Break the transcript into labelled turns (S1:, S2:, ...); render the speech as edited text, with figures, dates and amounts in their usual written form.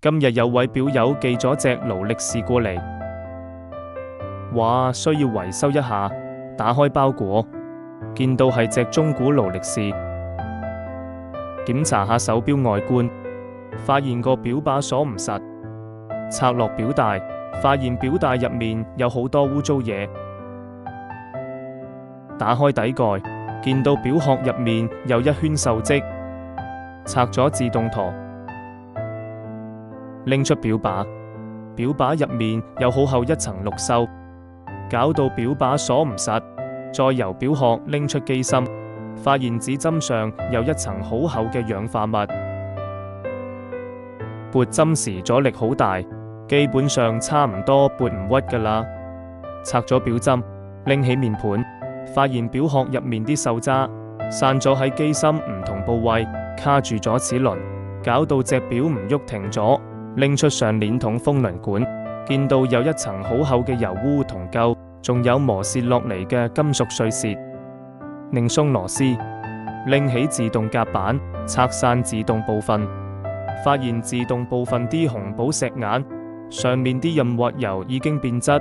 S1: 今日有位表友寄咗隻勞力士過嚟，話需要維修一下。打開包裹，見到係隻中古勞力士。檢查下手錶外觀，發現個錶把鎖唔實。拆落錶帶，發現錶帶入面有好多污糟嘢。打開底蓋，見到錶殼入面有一圈鏽跡。拆咗自動舵，拎出錶把，錶把入面有好厚一層綠鏽，搞到錶把鎖唔實。再由錶殼拎出機芯，發現指針上有一層好厚嘅氧化物。撥針時阻力好大，基本上差唔多撥唔屈㗎喇。拆咗錶針，拎起面盤，發現錶殼入面啲鏽渣散咗喺機芯唔同部位，卡住咗齒輪，搞到隻錶唔喐停咗。拎出上鏈筒風輪管，見到有一層好厚嘅油污同垢，仲有磨蝕落嚟嘅金屬碎屑。擰鬆螺絲，拎起自動夾板，拆散自動部分，發現自動部分啲紅寶石眼上面啲潤滑油已經變質。